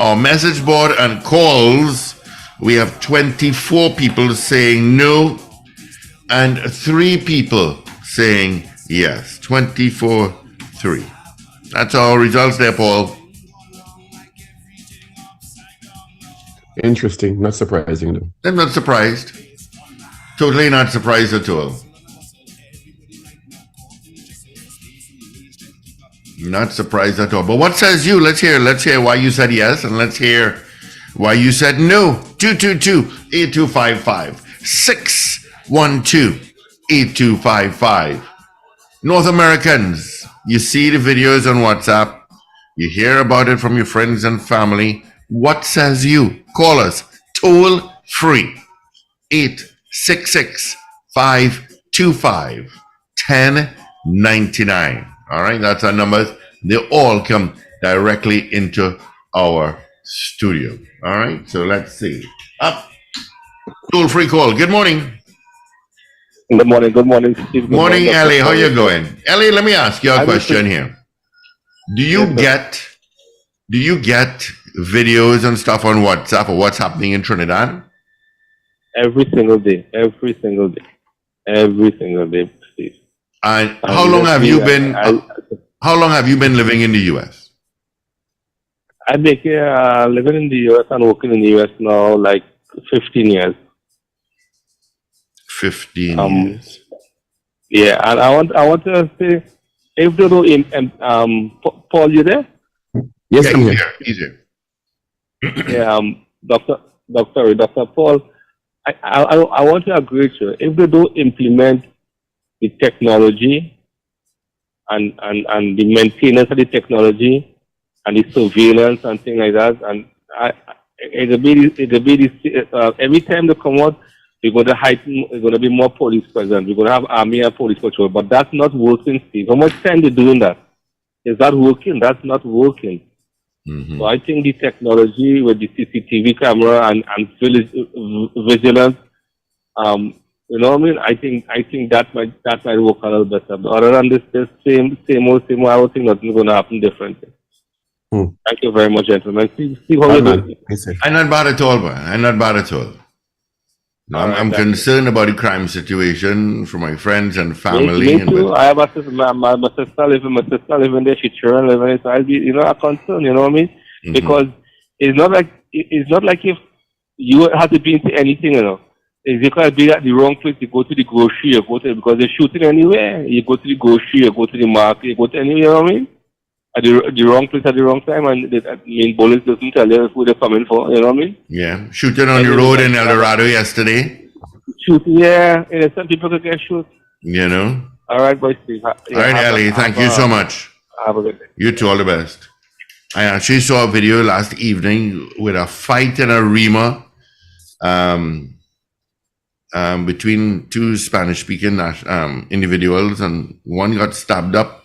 our message board and calls, we have 24 people saying no and 3 people saying yes. 24-3. That's our results there, Paul. Interesting. Not surprising, though. I'm not surprised. Totally not surprised at all. Not surprised at all. But what says you? Let's hear why you said yes, and let's hear why you said no. 222-8255. 612-8255. North Americans, you see the videos on WhatsApp. You hear about it from your friends and family. What says you? Call us toll free. 866-525-1099. All right, that's our numbers. They all come directly into our studio. All right, so let's see. Up, toll free call. Good morning. Good morning, Steve. Good morning, Ellie. How you going? Ellie, let me ask you a question here. Do you get videos and stuff on WhatsApp of what's happening in Trinidad? Every single day, Steve. And how long have you been? How long have you been living in the U.S.? I've been living in the U.S. and working in the U.S. now like 15 years. 15 years. Yeah, and I want to say, if you know, Paul, you there? Yes, I'm here. He's here. Yeah, Dr. Paul, I want to agree with you. If they don't implement the technology and the maintenance of the technology and the surveillance and things like that, and it'll be every time they come out, we're going to heighten. We're going to be more police presence. We're going to have army and police patrol, but that's not working, Steve. How much time they doing that? Is that working? That's not working. Mm-hmm. So I think the technology with the CCTV camera and vigilance, you know what I mean? I think that might work a little better. But other than this same old, I don't think nothing's going to happen differently. Thank you very much, gentlemen. See how you doing. I'm not bad at all, man. I'm not bad at all. No, I'm concerned about the crime situation for my friends and family. Me too. I have a sister. My sister living there. She children living there. So I'll be, a concern. You know what I mean? Mm-hmm. Because it's not like if you have to be into anything. If you can't be at the wrong place, you go to the grocery. Because they're shooting anywhere. You go to the grocery. You go to the market. You go to anywhere. You know what I mean? At the wrong place at the wrong time, and bullets doesn't tell you who they're coming for. You know what I mean? Yeah, shooting on the road in El Dorado yesterday. Shooting, yeah. Some people could get shot. You know. All right, boy, Steve. All right, Ellie. Thank you so much. Have a good day. You too. All the best. I actually saw a video last evening with a fight in a Rima, between two Spanish-speaking individuals, and one got stabbed up.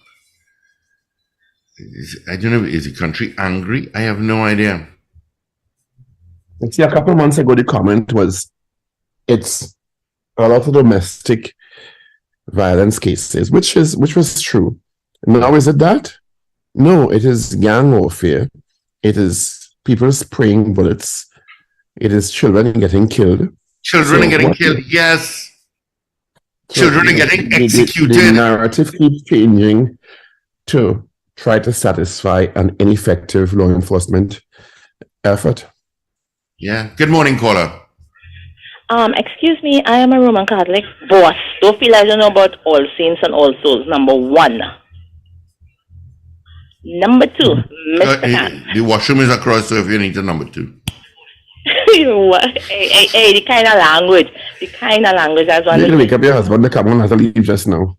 I don't know, is the country angry? I have no idea. See, a couple of months ago, the comment was, it's a lot of domestic violence cases, which was true. Now, is it that? No, it is gang warfare. It is people spraying bullets. It is children getting killed. Children are getting killed, yes. Children are getting executed. The narrative keeps changing to try to satisfy an ineffective law enforcement effort. Yeah. Good morning, caller. Excuse me, I am a Roman Catholic. Boss, don't feel I don't know about All Saints and All Souls. Number 1. Number 2, Mr. The washroom is across, so if you need a number 2. Hey, the kind of language. I was You can wake up your husband, the come on, has to leave just now.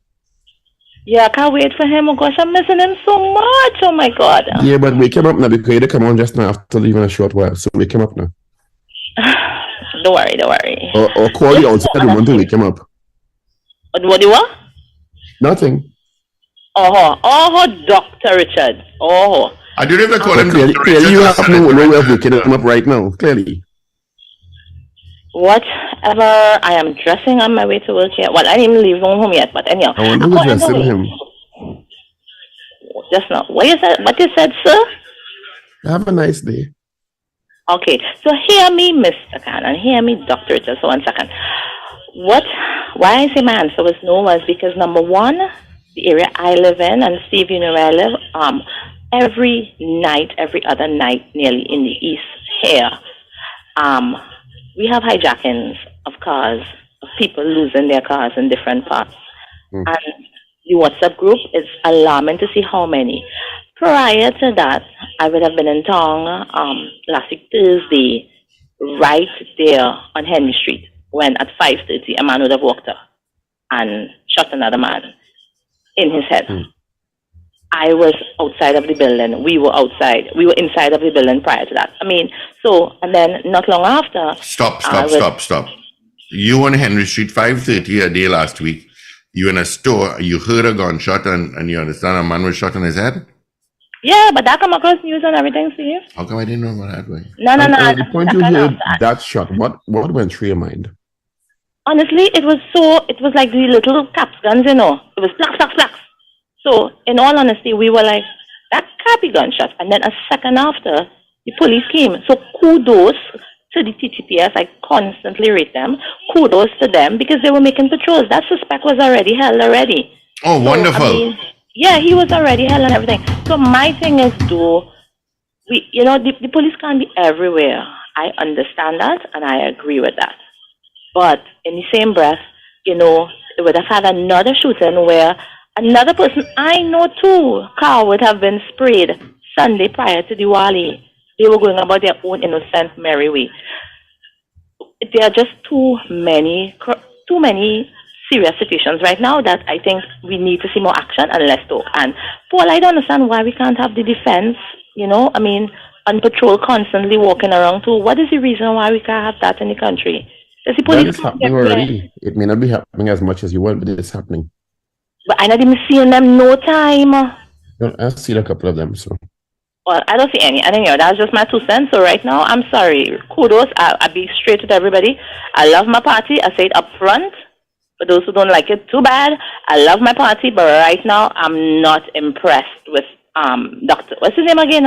Yeah, I can't wait for him. Oh gosh, I'm missing him so much. Oh my God. Yeah, but wake him up now because he come on just now after leaving a short while. So wake him up now. Don't worry. Or call the outside room to wake him up. What do you want? Nothing. Oh, Dr. Richard. Oh. I don't even call him Dr. Clearly you have no way of waking him up right now. Clearly. Whatever, I am dressing on my way to work here. Well, I didn't even leave home yet, but anyhow. I wonder who's dressing him. Just now. What you said, sir? Have a nice day. Okay, so hear me, Mr. Cannon, hear me, Dr. Richard. So 1 second. Why I say my answer was no was because number one, the area I live in, and Steve, you know where I live, every night, every other night, nearly in the east here, we have hijackings of cars, of people losing their cars in different parts. And the WhatsApp group is alarming to see how many. Prior to that, I would have been in town last week Thursday, right there on Henry Street, when at 5:30 a man would have walked up and shot another man in his head. I was outside of the building. We were outside. We were inside of the building prior to that. I mean, so, and then not long after... Stop. You on Henry Street, 5:30 a day last week. You in a store, you heard a gunshot, and you understand a man was shot in his head? Yeah, but that come across news and everything, Steve. How come I didn't know about that way? No. The point you heard that shot, what went through your mind? Honestly, it was like the little caps guns, you know. It was blacks. So, in all honesty, we were like, that can't be gunshot. And then a second after, the police came. So, kudos to the TTPS. I constantly rate them. Kudos to them because they were making patrols. That suspect was already held already. Oh, so, wonderful. I mean, yeah, he was already held and everything. So, my thing is, the police can't be everywhere. I understand that, and I agree with that. But in the same breath, it would have had another shooting where another person I know too, car would have been sprayed Sunday prior to Diwali. They were going about their own innocent merry way. There are just too many serious situations right now that I think we need to see more action and less talk. And Paul, I don't understand why we can't have the defense, on patrol constantly walking around too. What is the reason why we can't have that in the country? The police that is happening already. It may not be happening as much as you want, but it is happening. But I'm not even seeing them no time. I've seen a couple of them, so. Well, I don't see any. I don't know. That's just my 2 cents. So right now, I'm sorry. Kudos. I'll be straight with everybody. I love my party. I say it up front. For those who don't like it, too bad. I love my party, but right now, I'm not impressed with what's his name again?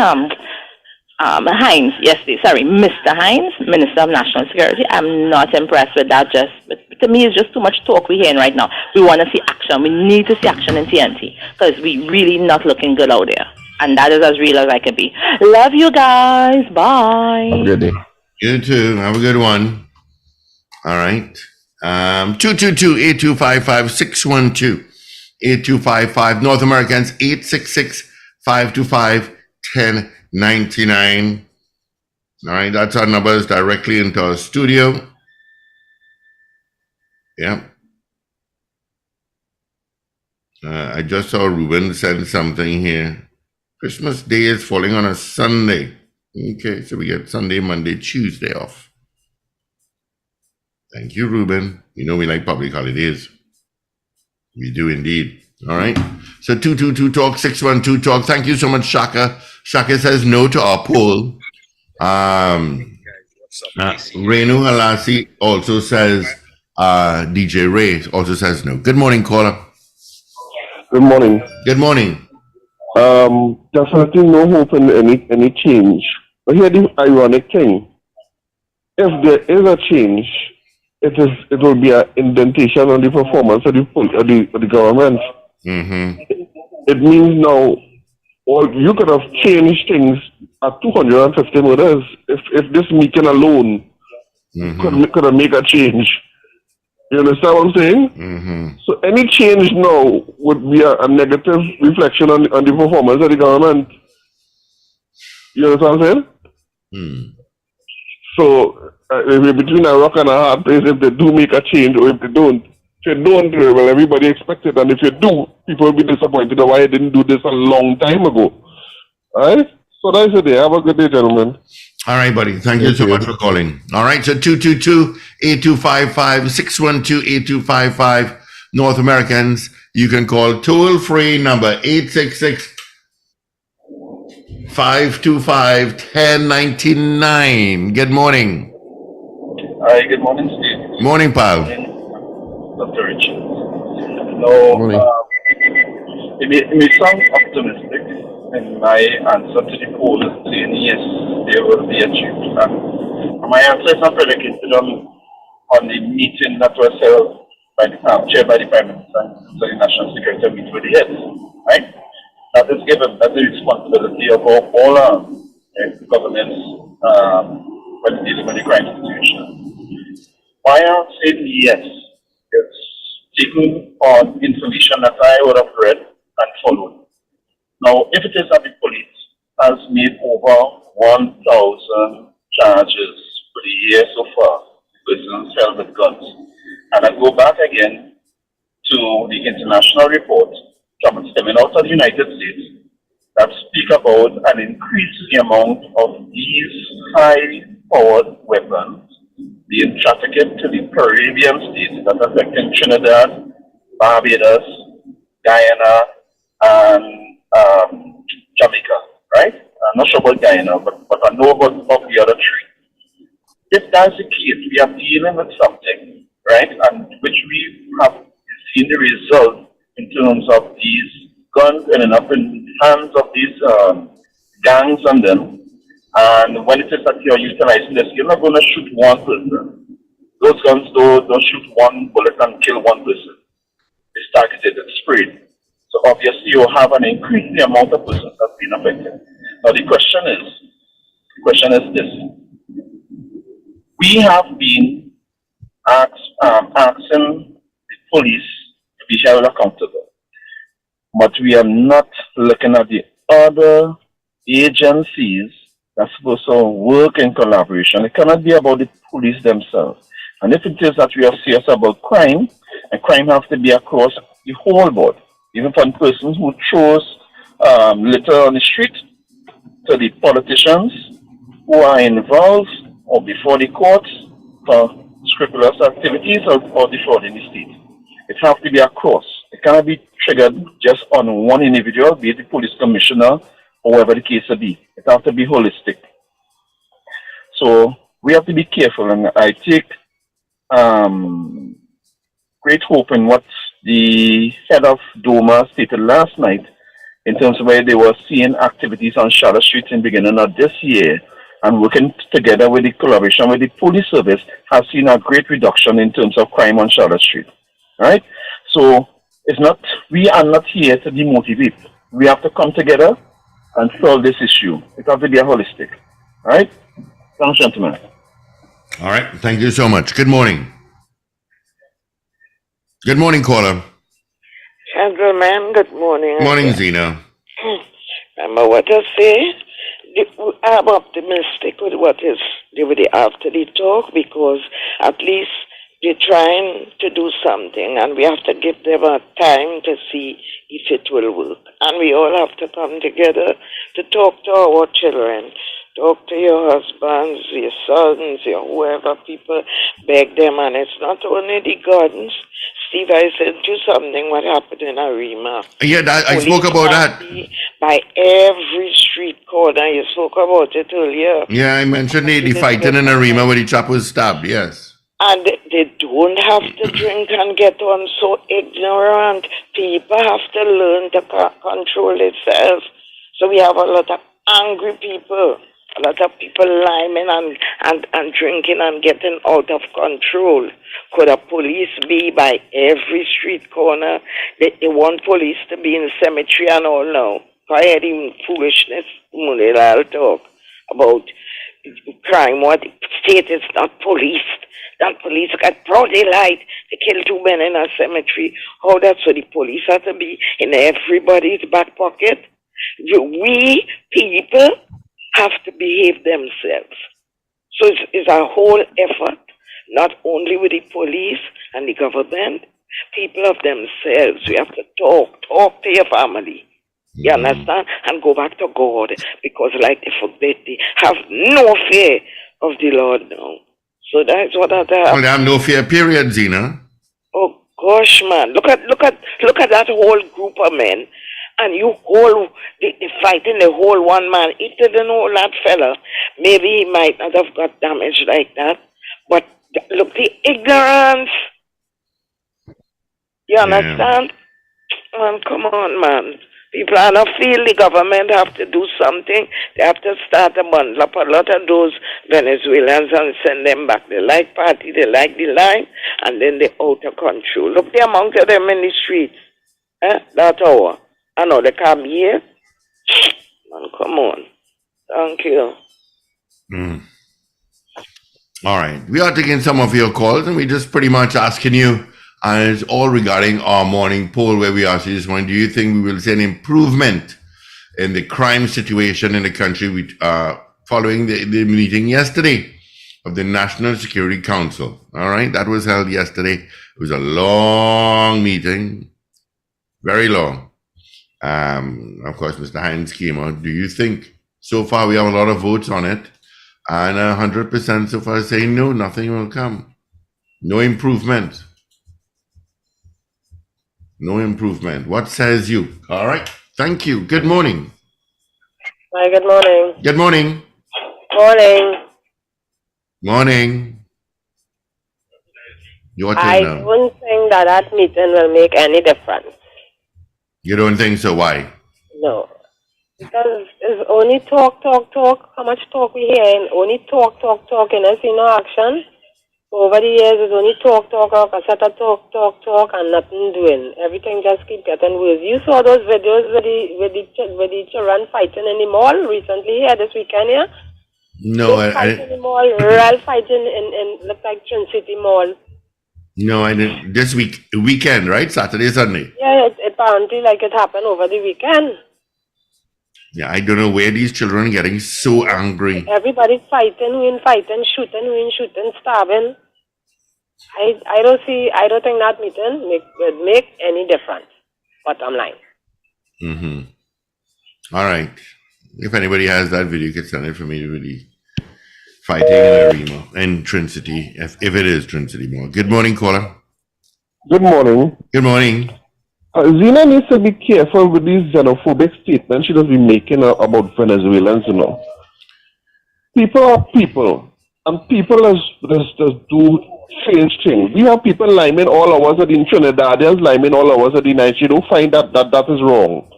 Hines. Yes, sorry, Mr. Hines, Minister of National Security. I'm not impressed with that. To me, it's just too much talk we're hearing right now. We want to see action. We need to see action in TNT because we really not looking good out there. And that is as real as I can be. Love you guys. Bye. Have a good day. You too. Have a good one. All right. 222-8255, 612-8255. North Americans, 866-525-1099. All right. That's our numbers directly into our studio. Yeah. I just saw Ruben send something here. Christmas Day is falling on a Sunday. Okay, so we get Sunday, Monday, Tuesday off. Thank you, Ruben. You know we like public holidays. We do indeed. All right. So 222-TALK, 612-TALK. Thank you so much, Shaka. Shaka says no to our poll. Renu Halasi also says, DJ Ray also says no. Good morning, caller. Good morning. Good morning. Definitely no hope in any change. But here the ironic thing: if there is a change, it will be an indentation on the performance of the government. Mm-hmm. It means now, you could have changed things at 250 murders if this meeting alone could have made a change. You understand what I'm saying? Mm-hmm. So any change now would be a negative reflection on the performance of the government. You understand what I'm saying? Mm. So we're between a rock and a hard place if they do make a change or if they don't. If you don't, well, everybody expects it. And if you do, people will be disappointed why I didn't do this a long time ago. All right? So that's it. Have a good day, gentlemen. All right, buddy. Thank you so much for calling. All right. So 222-8255, 612-8255. North Americans, you can call toll-free number 866-525-1099. Good morning. Hi, good morning, Steve. Morning, pal. Dr. Richard. No, it may sound optimistic, in my answer to the poll saying yes, they will be achieved. And my answer is not predicated on the meeting that was held by chaired by the Prime Minister and the National Security meeting with the heads, right? That is given, that's the responsibility of all governments when dealing with the crime situation. Why I'm saying yes, it's taken on information that I would have read and followed. Now, if it is that the police has made over 1,000 charges for the year so far, persons held with guns, and I go back again to the international report stemming out of the United States that speak about an increase in the amount of these high-powered weapons being trafficked to the Caribbean states that affecting Trinidad, Barbados, Guyana, and Jamaica, right? I'm not sure about Guyana, but I know about the other three. If that's the case, we are dealing with something, right, and which we have seen the result in terms of these guns ending up in the hands of these gangs and them. And when it is that you're utilizing this, you're not going to shoot one person. Those guns don't shoot one bullet and kill one person. It's targeted and sprayed. So obviously you have an increase in the amount of persons that have been affected. Now the question is this. We have been asking the police to be held accountable. But we are not looking at the other agencies that's supposed to work in collaboration. It cannot be about the police themselves. And if it is that we are serious about crime, and crime has to be across the whole board, even from persons who chose litter on the street to the politicians who are involved or before the courts for scrupulous activities or defrauding the state. It has to be across. It cannot be triggered just on one individual, be it the police commissioner or whatever the case may be. It has to be holistic. So we have to be careful, and I take great hope in what the head of DOMA stated last night in terms of where they were seeing activities on Charlotte Street in the beginning of this year, and working together with the collaboration with the police service has seen a great reduction in terms of crime on Charlotte Street. Right? So it's not, we are not here to demotivate. We have to come together and solve this issue. It has to be holistic. Right? Thanks, gentlemen. All right. Thank you so much. Good morning. Good morning, caller. Gentlemen, good morning. Morning, Zena. Remember what I say? I'm optimistic with what is after the talk, because at least they're trying to do something, and we have to give them a time to see if it will work. And we all have to come together to talk to our children, talk to your husbands, your sons, your whoever, people, beg them. And it's not only the guns. Steve, I sent you something what happened in Arima. Yeah, I spoke about that. By every street corner. You spoke about it earlier. Yeah, I mentioned the fighting in Arima where the chap was stabbed, yes. And they don't have to drink and get on so ignorant. People have to learn to control themselves. So we have a lot of angry people. A lot of people liming and drinking and getting out of control. Could a police be by every street corner? They want police to be in the cemetery and all now. I had even foolishness I'll talk about crime. What the state is not police. That police got broad daylight to kill 2 men in a cemetery. How that's so the police have to be in everybody's back pocket? We people have to behave themselves. So it's a whole effort, not only with the police and the government, people of themselves. We have to talk to your family. You understand? And go back to God, because like they have no fear of the Lord now. So that's what I have. Well, they have no fear, period, Zena. Oh gosh, man! Look at that whole group of men. And you they fighting the whole one man. If they didn't know that fella, maybe he might not have got damaged like that. But look, the ignorance. You understand? Man, come on, man. People are not feel the government have to do something. They have to start a bundle up a lot of those Venezuelans and send them back. They like party, they like the line, and then they out of control. Look the amount of them in the streets. That hour. I know they come here. Man, come on. Thank you. All right. We are taking some of your calls, and we're just pretty much asking you, and it's all regarding our morning poll where we asked you this morning, do you think we will see an improvement in the crime situation in the country following the meeting yesterday of the National Security Council? All right. That was held yesterday. It was a long meeting, very long. Of course, Mr. Hines came out. Do you think so far we have a lot of votes on it? And 100% so far saying no, nothing will come. No improvement. No improvement. What says you? All right. Thank you. Good morning. Hi, good morning. Good morning. Morning. Morning. Your turn I now. don't think that meeting will make any difference. You don't think so? Why? No. Because it's only talk. How much talk we hear? Only talk, and I see no action. Over the years, it's only talk, and nothing doing. Everything just keep getting worse. You saw those videos with the children fighting in the mall recently here this weekend here? No, fighting in the mall, real fighting in look like Trin City Mall. No, I didn't. This weekend, right? Saturday, Sunday. Yeah, apparently like it happened over the weekend. Yeah, I don't know where these children are getting so angry. Everybody fighting, shooting, stabbing. I don't think that meeting would make any difference. Bottom line. All right. If anybody has that video, you can send it for me to really fighting in Arima and Trin City, if it is Trin City Mall. Good morning, caller. Good morning. Good morning. Zina needs to be careful with these xenophobic statements she does be making about Venezuelans, you know. People are people, and people just do strange things. We have people liming all hours of the Trinidadians liming all hours of the night. You don't find that is wrong.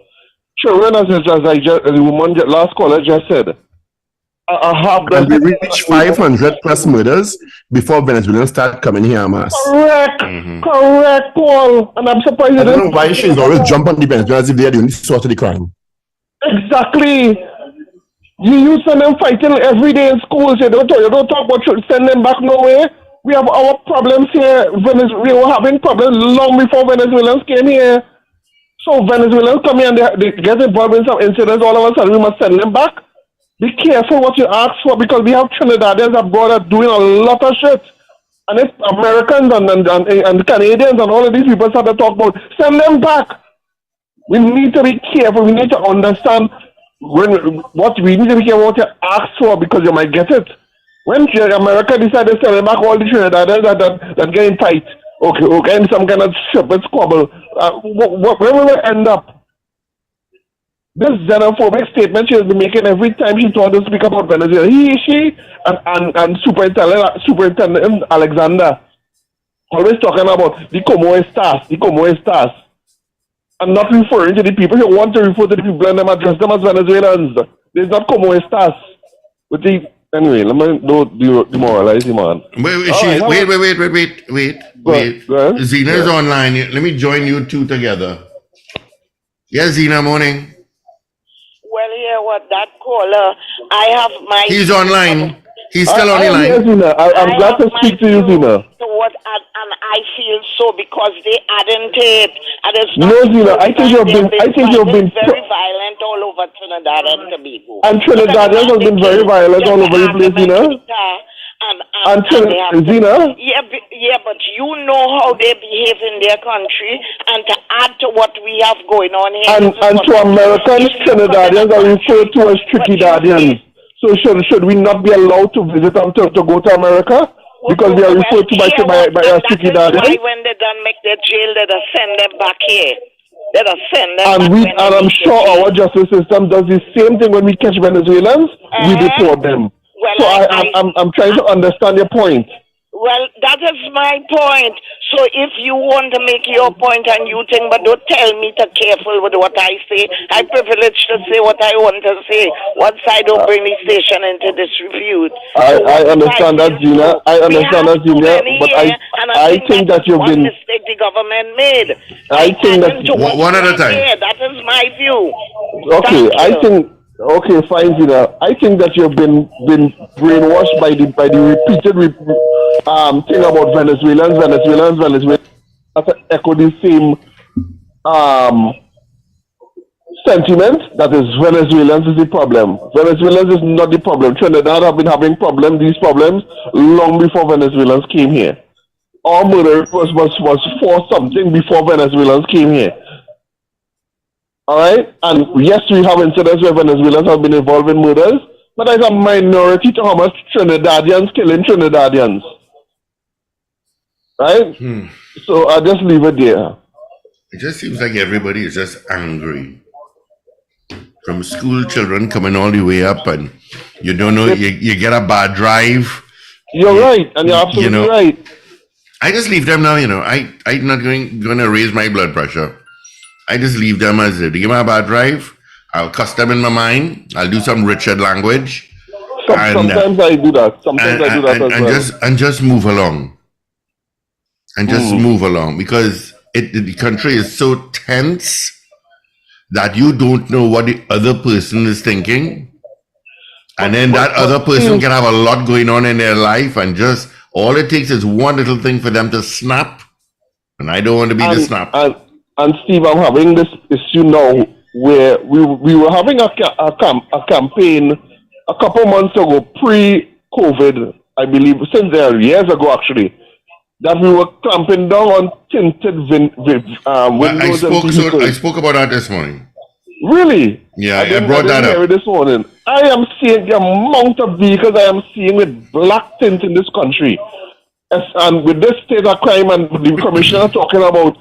Children, as the woman last caller just said, and we reached 500 plus murders before Venezuelans start coming here, mass. Correct, Paul. And I'm surprised I don't know why she's always jump on the Venezuelans if they are the only source of the crime. Exactly. You send them fighting every day in schools. You don't talk about send them back nowhere. We have our problems here. We were having problems long before Venezuelans came here. So Venezuelans come here and they get involved in some incidents. All of a sudden we must send them back. Be careful what you ask for, because we have Trinidadians abroad that are doing a lot of shit. And if Americans and Canadians and all of these people start to talk about, send them back. We need to be careful. We need to understand we need to be careful what you ask for, because you might get it. When America decided to send back all the Trinidadians that get in fight, okay, in some kind of stupid squabble, where will we end up? This xenophobic statement she has been making every time she tried to speak about Venezuela. She and Superintendent Alexander always talking about the como estas, and not referring to the people who want to refer to the people and them address them as Venezuelans. There's not como estas. Anyway, let me don't demoralize him, man. Wait. Zina is online. Let me join you two together. Yes, Zina, morning. Well, yeah, what that caller, I have my... He's online. He's still on the line. Yes, Zina. I'm glad to speak to you, Zina. And I feel so because they added it. And it's no, Zina, I think you've been very violent all over Trinidad and Tobago. And Trinidadians have been very violent all over the place, Zina. Zina? Yeah, but you know how they behave in their country, and to add to what we have going on here. And to Americans, Trinidadians are referred to as Trinidadians. So should we not be allowed to visit them to go to America? Because they are referred to by Trinidadians? Why when they done make their jail, they just send them back here. They just send them and back. And I'm sure our justice system does the same thing when we catch Venezuelans. We deport them. Well, so I'm trying to understand your point. Well, that is my point. So if you want to make your point and you think, but don't tell me to careful with what I say. I'm privileged to say what I want to say. Once I don't bring the station into disrepute. I understand that, Gina. I understand that, Gina. But I think that you've been. Mistake the government made. I think that one at a time. That is my view. Okay, I think. Okay, fine, Gina. I think that you've been brainwashed by the repeated thing about Venezuelans. That echo the same sentiment that is Venezuelans is the problem. Venezuelans is not the problem. Trinidad have been having these problems long before Venezuelans came here. Our murder was for something before Venezuelans came here. All right, and yes, we have incidents where Venezuelans have been involved in murders, but there's a minority to how much Trinidadians killing Trinidadians. Right? So I'll just leave it there. It just seems like everybody is just angry. From school children coming all the way up, and you don't know, you get a bad drive. You're right, and you're absolutely right. I just leave them now, I'm not going to raise my blood pressure. I just leave them as they give me a bad drive. I'll cuss them in my mind. I'll do some Richard language. Sometimes I do that. Sometimes I do that as well. And just move along. And just move along, because the country is so tense that you don't know what the other person is thinking. And then that other person can have a lot going on in their life, and just all it takes is one little thing for them to snap. And I don't want to be the snap. And Steve, I'm having this issue now where we were having a campaign a couple months ago, pre-COVID, I believe, since there years ago actually, that we were clamping down on tinted windows. I spoke about that this morning. Really? Yeah, I brought that up. This morning. I am seeing the amount of vehicles I am seeing with black tint in this country. And with this state of crime, and the commissioner talking about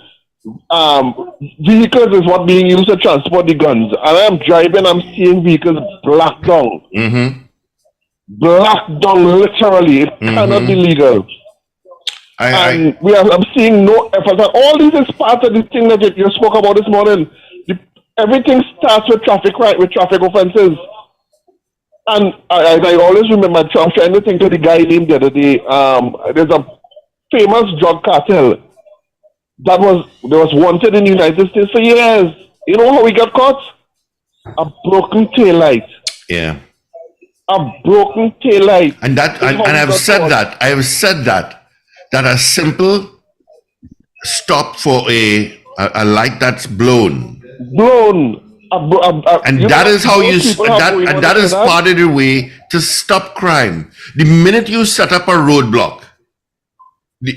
vehicles is what being used to transport the guns. And I am driving, I'm seeing vehicles black down. Black down, literally. It cannot be legal. I'm seeing no effort. All these is part of the thing that you spoke about this morning. Everything starts with traffic offenses. And I always remember trying to think of the guy named the other day. There's a famous drug cartel that was wanted in the United States for years. You know how he got caught? A broken taillight. Yeah. A broken taillight. And I've said that a simple stop for a light that's blown. And that is how that is part of the way to stop crime. The minute you set up a roadblock,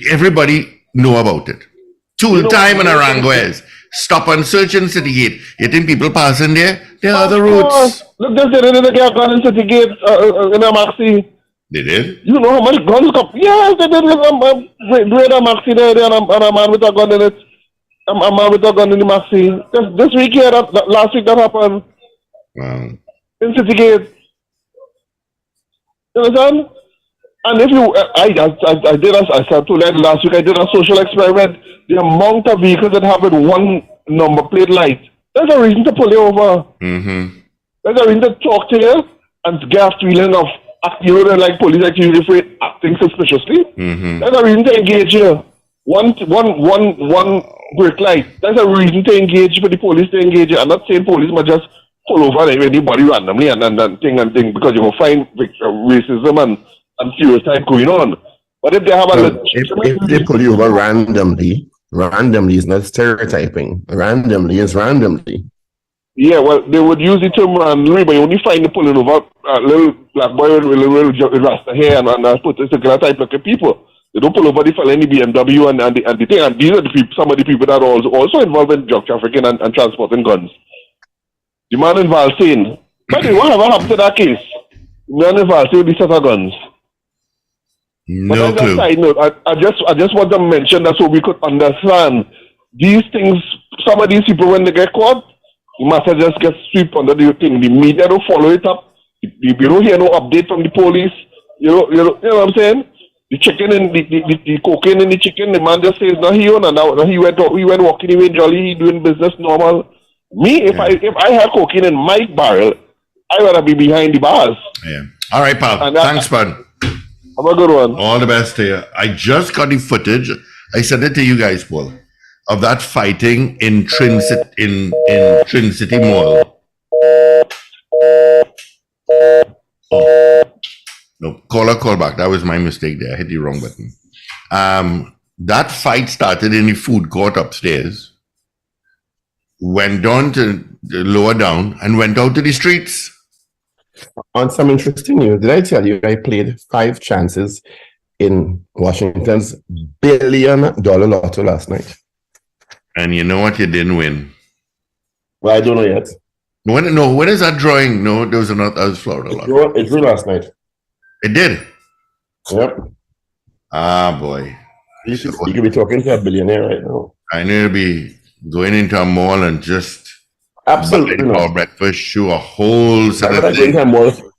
everybody know about it. Tool time and Aranguez. Stop and search in City Gate. You think people passing there? There are other routes. Look, they didn't get a gun in City Gate in a maxi. They did? You know how much guns come? Yes, they did. Doing a maxi there and a man with a gun in it. A man with a gun in the maxi. This week here, last week that happened. Wow. In City Gate. You understand? And if you, I said to you last week, I did a social experiment. The amount of vehicles that have with one number plate light, there's a reason to pull you over. There's a reason to talk to you and get a feeling of, like police activity, acting suspiciously. There's a reason to engage you. One brake light. There's a reason to engage for the police to engage you. I'm not saying police must just pull over anybody randomly and thing because you will find racism and stereotype going on. But if they have if they pull you over randomly is not stereotyping. Randomly is randomly. Yeah, well, they would use the term randomly, but you only find the pulling over a little black boy with little rasta hair and particular type of people. They don't pull over the fella in the BMW and the thing. And these are the people, some of the people that are also involved in drug trafficking and transporting guns. The man in Valsane. But whatever happened to that case? The man in Valsane with the set of guns. No clue. Side note, I just want to mention that so we could understand these things. Some of these people, when they get caught, the matter just gets swept under the thing. The media don't follow it up. You don't hear no update from the police. You know what I'm saying? the chicken and the cocaine in the chicken, the man just says, no, he own, and now he went walking away jolly, he doing business normal. Me, if I had cocaine in my barrel, I would be behind the bars. Yeah. All right, pal. Thanks, bud. Have a good one. All the best to you. I just got the footage. I sent it to you guys, Paul, of that fighting in Trin City Mall. Oh. No, call back. That was my mistake there. I hit the wrong button. That fight started in the food court upstairs, went down to the lower down, and went out to the streets. On some interesting news, did I tell you I played 5 chances in Washington's $1 billion lotto last night? And you know what? You didn't win. Well, I don't know yet. When is that drawing? No, there was another. That was Florida. It drew last night. It did? Yep. Ah, boy. You could be talking to a billionaire right now. I need to be going into a mall and just absolutely for breakfast, show a whole set of things.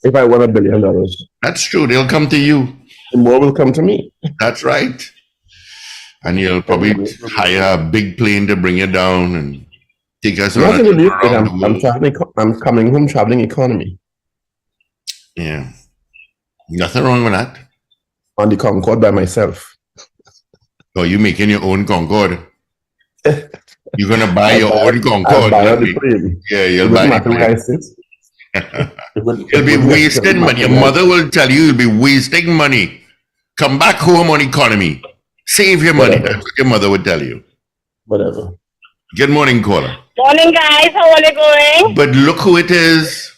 If I won $1 billion. That's true. They'll come to you. The more will come to me. That's right. And you'll probably hire a big plane to bring you down and take us around the world. I'm coming home traveling economy. Yeah. Nothing wrong with that. On the Concorde by myself. Oh, you making your own Concorde? You're gonna buy your own Concorde? Yeah, you'll buy it. You'll be wasting money. Your mother will tell you you'll be wasting money. Come back home on economy. Save your money. That's what your mother would tell you. Whatever. Good morning, caller. Morning, guys. How are you going? But look who it is.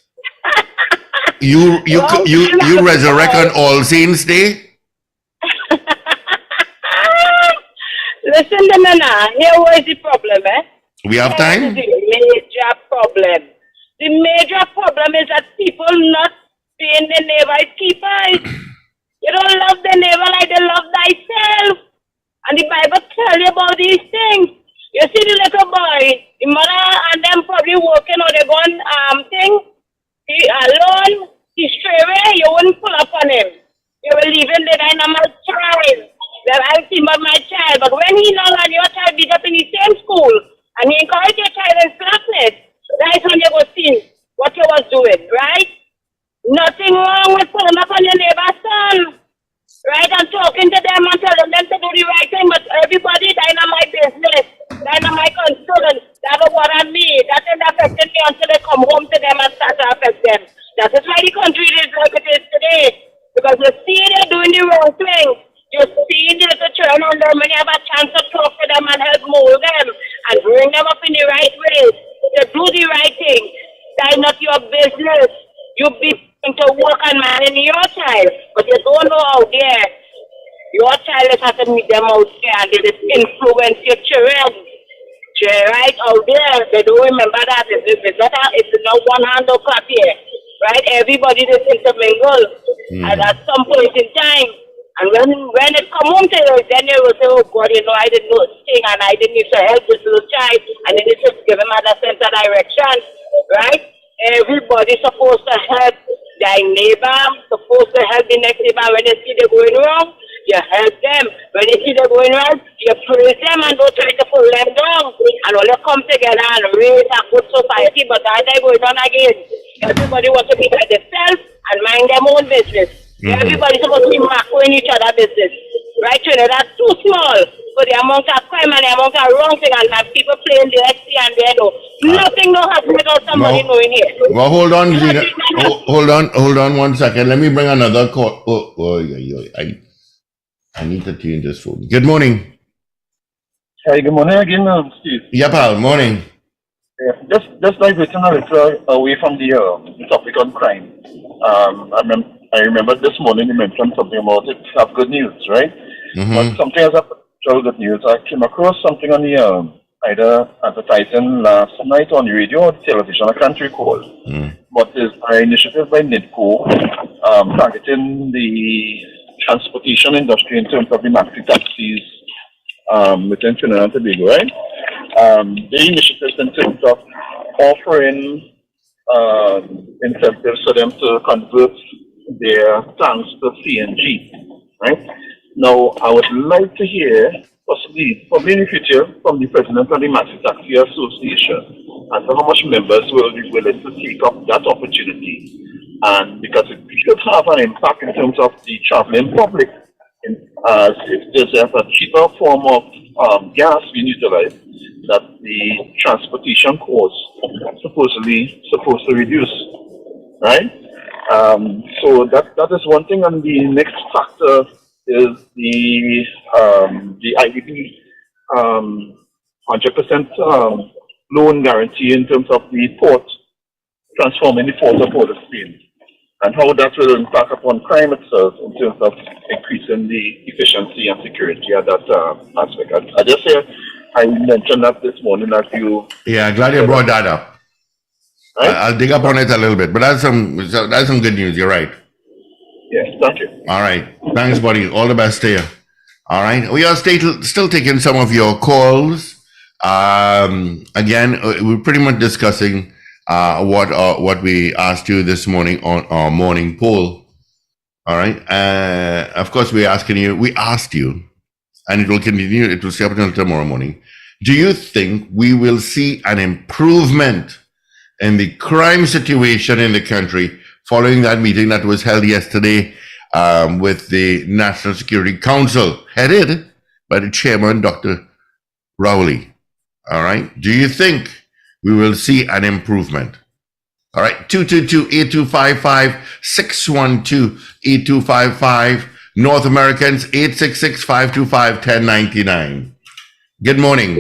You resurrect on All Saints Day? Listen, Nana, here was the problem, eh? We have time? The major problem. The major problem is that people not being the neighbor's keepers. You don't love the neighbor like they love thyself. And the Bible tell you about these things. You see the little boy, the mother and them probably working or they going thing. He alone, he stray away, you wouldn't pull up on him. You will leave him the dynamite child. That I see but my child. But when he know that your child be up in the same school and he encourage your child in slackness, that's when you go see what you was doing, right? Nothing wrong with pulling up on your neighbor's son. Right? And talking to them and telling them to do the right thing, but everybody dynamite business, dynamite concern, that's what I mean. That is affecting me until they come home to them and start to affect them. That is why the country is like it is today. Because you see they're doing the wrong thing. You see the little children on them when you have a chance to talk to them and help mold them and bring them up in the right way. To do the right thing. That's not your business. You be to work and manage your child, but you don't know out there. Your child is have to meet them out there and they just influence your children. Right out there, they don't remember that. It's not one hand or clap here. Right? Everybody just intermingle. And at some point in time, and when it come home to you, then they will say, oh God, you know, I didn't know this thing and I didn't need to help this little child and then they just give him a sense of direction. Right? Everybody's supposed to help their neighbor, supposed to help the next neighbor. When they see they're going wrong, you help them. When they see they're going right, you praise them and don't try to pull them down. And all you come together and raise a good society, but that they're going on again. Everybody wants to be by themselves and mind their own business. Everybody's supposed to be macroing each other's business. Right, Trinidad? That's too small for the amount of crime and the amount of wrong thing and have people playing the XC and they know. Nothing don't happen without somebody knowing here. Well, hold on, Gina. Hold on 1 second. Let me bring another call. I need to change this phone. Good morning. Hey, good morning again, Steve. Yeah, pal. Morning. Yeah, just diverting a little away from the topic on crime. I remember this morning you mentioned something about it. Have good news, right? But something else after good news. I came across something on the either advertising last night on radio or television. I can't recall. But there's an initiative by NIDCO targeting the transportation industry in terms of the maxi taxis within Trinidad and Tobago, right? The initiatives in terms of offering incentives for them to convert their tanks to CNG, right? Now, I would like to hear, probably in the future, from the President of the Maxi Taxi Association, as to how much members will be willing to take up that opportunity. And because it should have an impact in terms of the traveling public, as if there's a cheaper form of gas being utilized, that the transportation costs supposed to reduce, right? So that is one thing, and the next factor is the IDB 100% loan guarantee in terms of the port, transforming the port of Port of Spain, and how that will impact upon crime itself in terms of increasing the efficiency and security at that aspect. I just say I mentioned that this morning that you. Yeah, glad you brought that up. Right? I'll dig up on it a little bit, but that's some good news. You're right. Yes, thank you. All right. Thanks, buddy. All the best to you. All right. We are still taking some of your calls. Again, we're pretty much discussing what we asked you this morning on our morning poll. All right. Of course, we asked you, and it will continue. It will stay up until tomorrow morning. Do you think we will see an improvement in the crime situation in the country following that meeting that was held yesterday with the National Security Council, headed by the chairman, Dr. Rowley? All right. Do you think we will see an improvement? All right. 222-8255, 612-8255. North Americans, 866-525-1099. Good morning.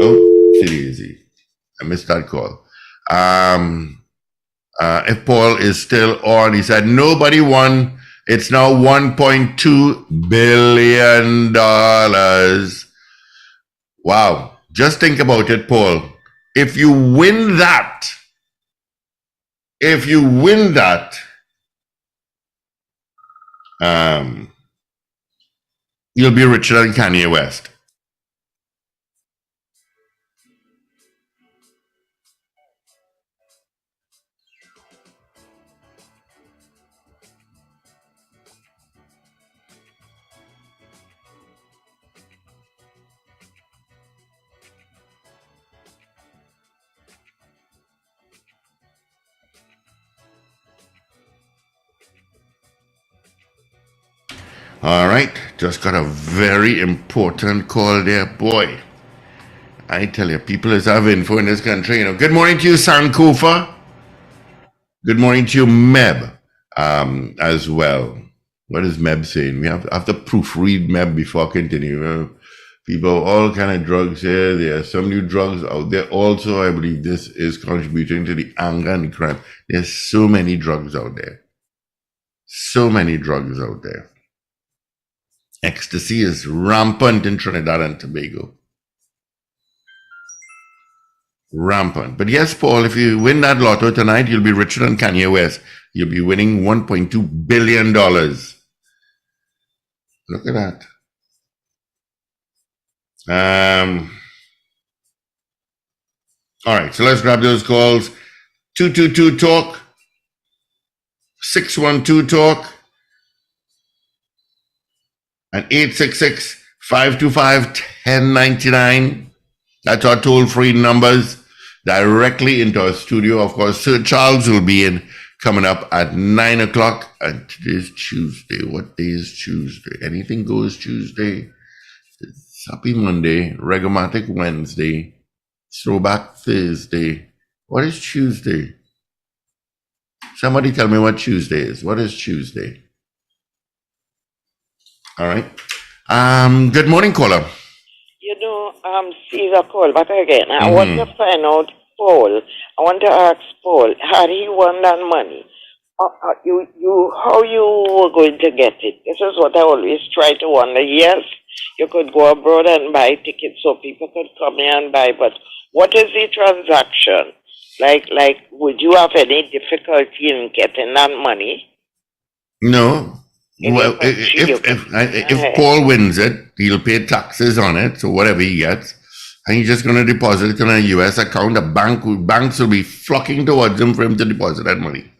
Oh, sit easy. I missed that call. If Paul is still on, he said nobody won. It's now $1.2 billion. Wow. Just think about it, Paul. If you win that, you'll be richer than Kanye West. All right, just got a very important call there, boy. I tell you, people is have info in this country. Good morning to you, Sankofa. Good morning to you, Meb, as well. What is Meb saying? We have to proofread Meb before I continue. People, all kind of drugs here. There are some new drugs out there. Also, I believe this is contributing to the anger and crime. There's so many drugs out there. So many drugs out there. Ecstasy is rampant in Trinidad and Tobago. Rampant. But yes, Paul, if you win that lotto tonight, you'll be richer than Kanye West. You'll be winning $1.2 billion. Look at that. All right, so let's grab those calls. 222-TALK, 612-TALK, and 866-525-1099. That's our toll-free numbers directly into our studio. Of course, Sir Charles will be in coming up at 9 o'clock. And today's Tuesday. What day is Tuesday? Anything goes Tuesday. It's Happy Monday, Reggae Wednesday, Throwback Thursday. What is Tuesday? Somebody tell me what Tuesday is. What is Tuesday? All right. Good morning, caller. Caesar call back again. I want to find out, Paul. I want to ask Paul, had he won that money? How you were going to get it? This is what I always try to wonder. Yes, you could go abroad and buy tickets so people could come here and buy, but what is the transaction? Like, would you have any difficulty in getting that money? No. Well, if Paul wins it, he'll pay taxes on it, so whatever he gets, and he's just going to deposit it in a U.S. account. Banks will be flocking towards him for him to deposit that money.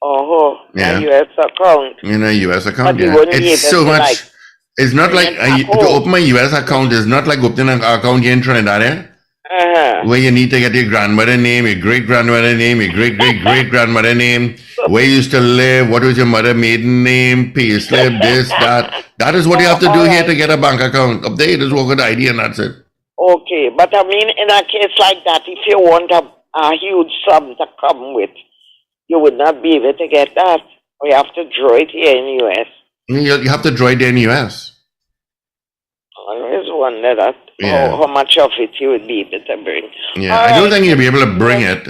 Oh, yeah. A U.S. account. In a U.S. account, but yeah. It's so much. It's not like to open my US account is not like opening an account here in Trinidad, where you need to get your grandmother name, your great grandmother name, your great great great grandmother name, where you used to live, what was your mother maiden name, pay slip, this, that. That is what you have to do here to get a bank account. Up there, you just walk with the ID and that's it. Okay, but I mean, in a case like that, if you want a huge sum to come with, you would not be able to get that. Or you have to draw it here in the US. You have to draw it there in the US. I always wonder that how much of it you would be able to bring. Yeah, I don't think you'll be able to bring it.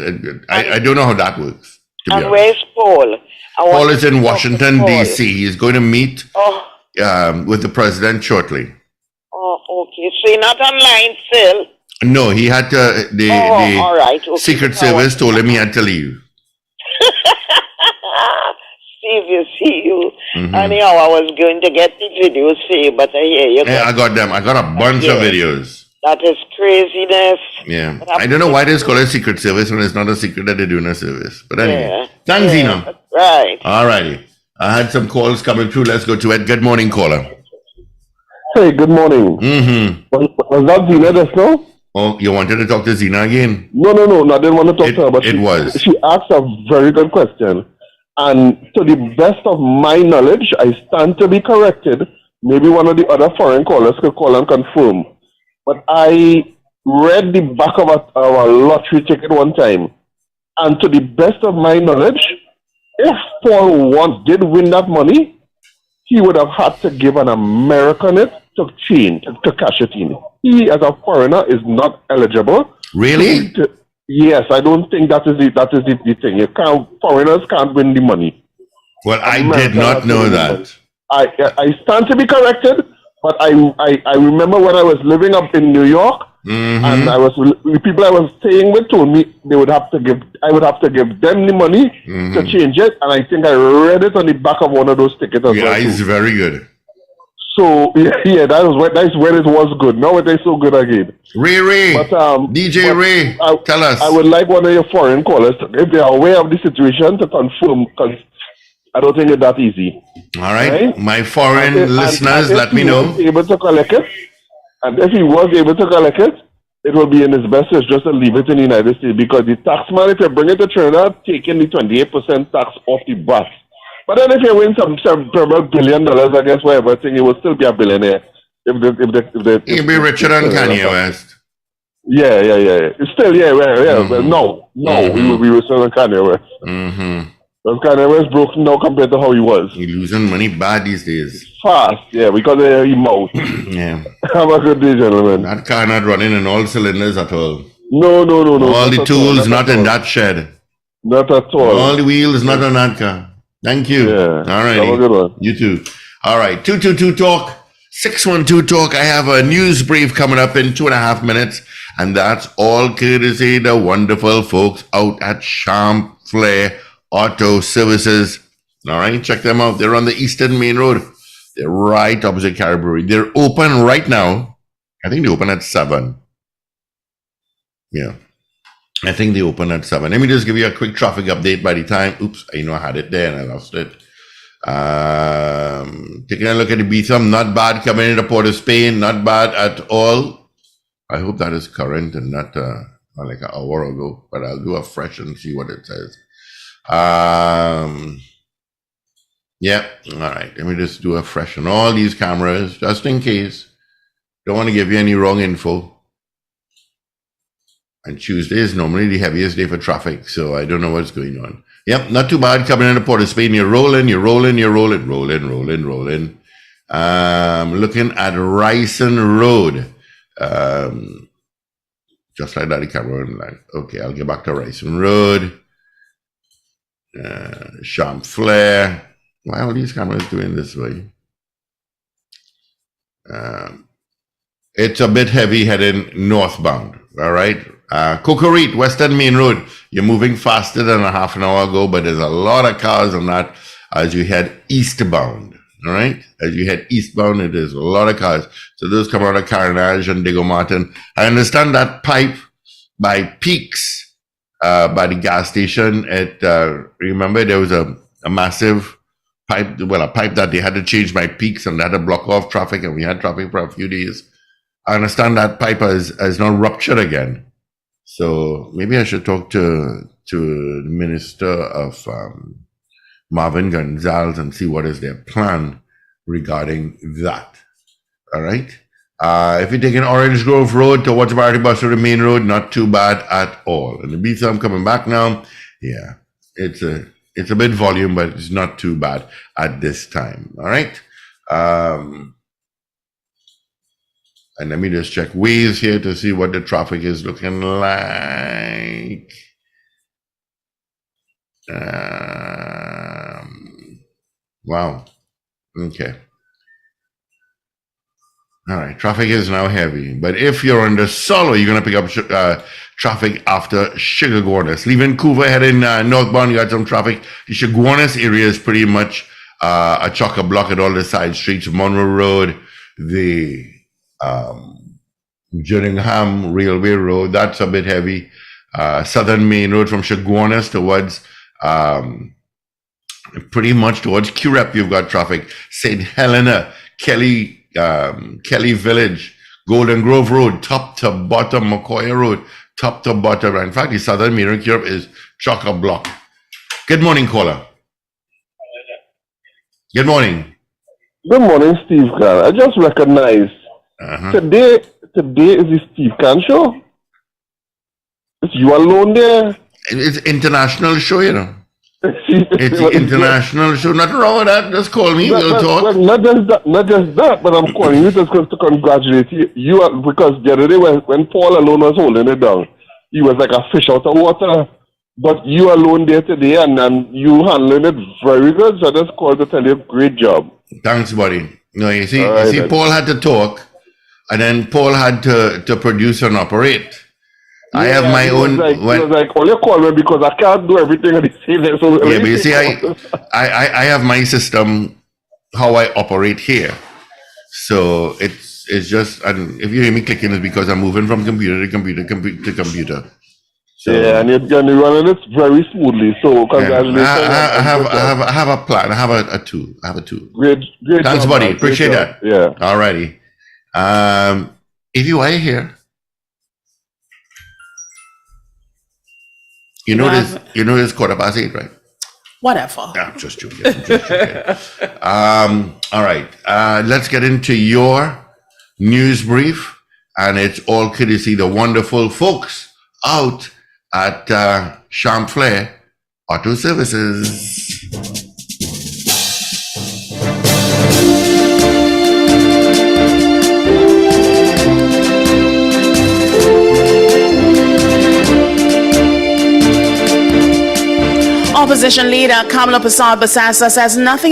I don't know how that works. And where's Paul? Paul is in Washington, D.C. He's going to meet with the president shortly. Oh, okay. So you're not online still? No, he had to. The all right. Okay. Secret Service told him he had to leave. Steve, you see you. Anyhow, I was going to get the videos for you, but I hear you. Yeah, I got them. I got a bunch of videos. That is craziness. Yeah. I don't know why they call it Secret Service when it's not a secret that they're doing a service. But anyway. Thanks, Zena. Right. All righty. I had some calls coming through. Let's go to it. Good morning, caller. Hey, good morning. Was that Zena just now? Oh, you wanted to talk to Zena again? No. I didn't want to talk to her, but she asked a very good question. And to the best of my knowledge, I stand to be corrected. Maybe one of the other foreign callers could call and confirm. But I read the back of a lottery ticket one time. And to the best of my knowledge, if Paul did win that money, he would have had to give an American it to cash it in. He, as a foreigner, is not eligible. Really? Yes, I don't think that is the thing. Foreigners can't win the money. Well, I did not know that. I stand to be corrected, but I remember when I was living up in New York, and the people I was staying with told me I would have to give them the money to change it, and I think I read it on the back of one of those tickets as well. Yeah, it's very good. So yeah, that's where it was good. Now it is so good again. Ray, but, DJ Ray, tell us. I would like one of your foreign callers, if they are aware of the situation, to confirm, because I don't think it's that easy. All right? My foreign listeners, let me know. Able to collect it, and if he was able to collect it, it will be in his best interest just to leave it in the United States, because the taxman, if you bring it to Trinidad, taking the 28% tax off the bat. But then if you win some several $1 billion, I guess, whatever thing, you will still be a billionaire. You'll be richer than Kanye West. Yeah. Still, well, no, we will be richer than Kanye West. Because Kanye West broke now compared to how he was. He's losing money bad these days. Fast, yeah, because of his mouth. Yeah. Have a good day, gentlemen. That car not running in all cylinders at all. No. All the tools not in that shed. Not at all. All the wheels not on that car. Thank you. Yeah. All right. Have a good one. You too. All right. 222 Talk, 612 Talk. I have a news brief coming up in 2.5 minutes, and that's all courtesy the wonderful folks out at Champlain Auto Services. All right. Check them out. They're on the Eastern Main Road. They're right opposite Caribou. They're open right now. I think they open at 7. Yeah. I think they open at 7. Let me just give you a quick traffic update by the time. Oops, I had it there and I lost it. Taking a look at the BSOM, not bad coming into Port of Spain, not bad at all. I hope that is current and not like an hour ago, but I'll do a fresh and see what it says. Yeah, all right. Let me just do a fresh on all these cameras just in case. Don't want to give you any wrong info. And Tuesday is normally the heaviest day for traffic, so I don't know what's going on. Yep, not too bad coming into Port of Spain. You're rolling. Looking at Ryson Road. Just like that, the camera went like, okay, I'll get back to Ryson Road. Champlain. Why are all these cameras doing this way? It's a bit heavy heading northbound, all right? Cocorit, Western Main Road. You're moving faster than a half an hour ago, but there's a lot of cars on that as you head eastbound. All right? As you head eastbound, it is a lot of cars. So those come out of Carnage and Diego Martin. I understand that pipe by Peaks, by the gas station. Remember there was a massive pipe that they had to change my peaks and they had to block off traffic, and we had traffic for a few days. I understand that pipe is now ruptured again. So maybe I should talk to the Minister of Marvin Gonzalez and see what is their plan regarding that. All right. If you're taking Orange Grove Road towards Variety Bus to the main road, not too bad at all. And the Beats, I'm coming back now. Yeah, it's a bit volume, but it's not too bad at this time. All right. And let me just check Waze here to see what the traffic is looking like. Wow. Okay. All right. Traffic is now heavy. But if you're on the Solo, you're going to pick up traffic after Sugargournis. Leaving Couva heading northbound, you got some traffic. The Sugargournis area is pretty much a chock-a-block at all the side streets. Monroe Road, the Gillingham Railway Road, that's a bit heavy. Southern Main Road from Sugargournis towards pretty much towards QREP, you've got traffic. St. Helena, Kelly Village, Golden Grove Road, top to bottom, McCoy Road, top to bottom. In fact, the Southern Main Road QREP is chock-a-block. Good morning, caller. Good morning. Good morning, Steve Khan. I just recognized today is the Steve Khan show. It's you alone there. It's international show, you know. It's the international show. Nothing wrong with that. Just call me. We'll talk. Well, not just that, but I'm calling you just to congratulate you because the other day when Paul alone was holding it down, he was like a fish out of water. But you alone there today, and you handling it very good. So I just called to tell you, great job. Thanks, buddy. No, you see, Right, Paul had to talk, and then Paul had to produce and operate. I have my own. He was like, "Oh, you call me because I can't do everything at the same time." So yeah, but you see, I have my system, how I operate here. So it's just, and if you hear me clicking, it's because I'm moving from computer to computer to computer. So, yeah, and you're running it very smoothly. So congratulations. Yeah, I have a plan. I have a tool. Great. Thanks, job, buddy. man. Appreciate Great that. job. Yeah. Alrighty. If you are here, you know this. You know it's 8:15, right? Whatever. Yeah, I'm just joking. All right. Let's get into your news brief, and it's all courtesy the wonderful folks out at Champlain Auto Services. Opposition leader Kamala Prasad Basasa says nothing of